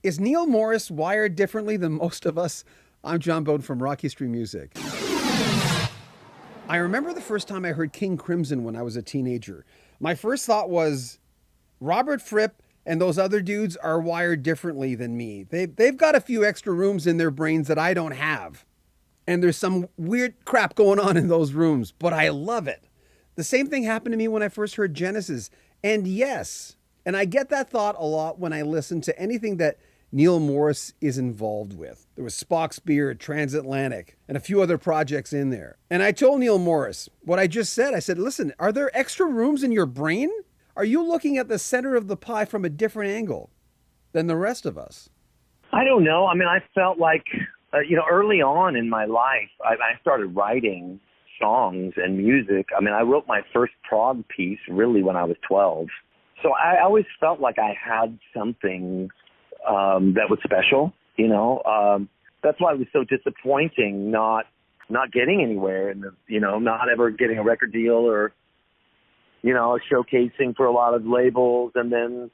Is Neal Morse wired differently than most of us? I'm John Beaudin from Rock History Music. I remember the first time I heard King Crimson when I was a teenager. My first thought was, Robert Fripp and those other dudes are wired differently than me. They've got a few extra rooms in their brains that I don't have. And there's some weird crap going on in those rooms, but I love it. The same thing happened to me when I first heard Genesis. And yes, and I get that thought a lot when I listen to anything that Neal Morse is involved with. There was Spocks Beard, Transatlantic, and a few other projects in there. And I told Neal Morse what I just said. I said, listen, are there extra rooms in your brain? Are you looking at the center of the pie from a different angle than the rest of us? I don't know. I mean, I felt like, early on in my life, I started writing songs and music. I mean, I wrote my first prog piece really when I was 12. So I always felt like I had something that was special, That's why it was so disappointing not getting anywhere and, not ever getting a record deal or, showcasing for a lot of labels and then,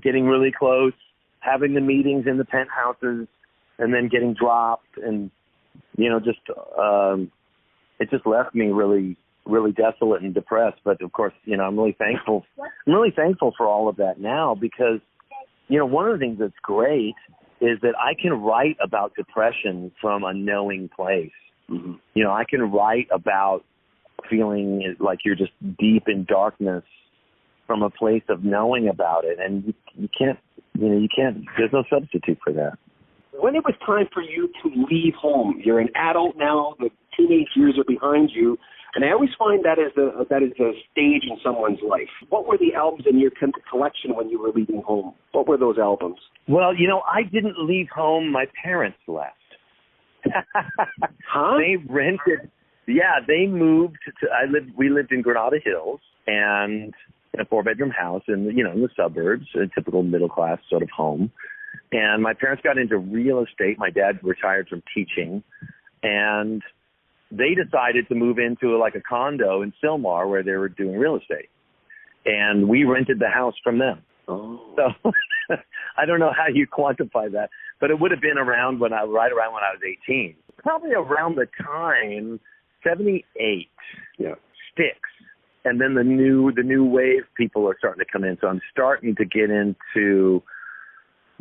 getting really close, having the meetings in the penthouses and then getting dropped and, it just left me really, really desolate and depressed. But of course, I'm really thankful. I'm really thankful for all of that now because, one of the things that's great is that I can write about depression from a knowing place. Mm-hmm. I can write about feeling like you're just deep in darkness from a place of knowing about it. And you can't, there's no substitute for that. When it was time for you to leave home, you're an adult now, the teenage years are behind you, and I always find that is a stage in someone's life. What were the albums in your collection when you were leaving home? What were those albums? Well, I didn't leave home. My parents left. Huh? They rented. Yeah, they moved we lived in Granada Hills and in a 4-bedroom house in the suburbs, a typical middle-class sort of home. And my parents got into real estate. My dad retired from teaching, and they decided to move into a condo in Sylmar where they were doing real estate. And we rented the house from them. Oh. So I don't know how you quantify that, but it would have been right around when I was 18. Probably around the time, 78. Yeah. Sticks. And then the new wave people are starting to come in. So I'm starting to get into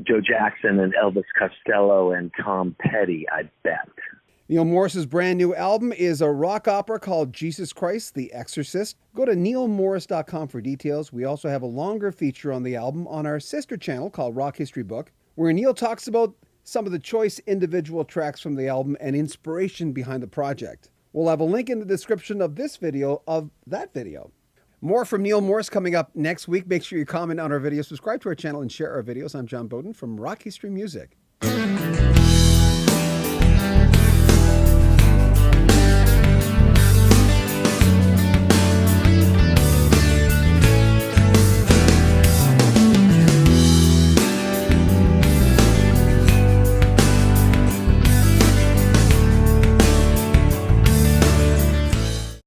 Joe Jackson and Elvis Costello and Tom Petty, I bet. Neal Morse's brand new album is a rock opera called Jesus Christ, the Exorcist. Go to nealmorse.com for details. We also have a longer feature on the album on our sister channel called Rock History Book, where Neal talks about some of the choice individual tracks from the album and inspiration behind the project. We'll have a link in the description of this video of that video. More from Neal Morse coming up next week. Make sure you comment on our video, subscribe to our channel, and share our videos. I'm John Beaudin from Rock History Music.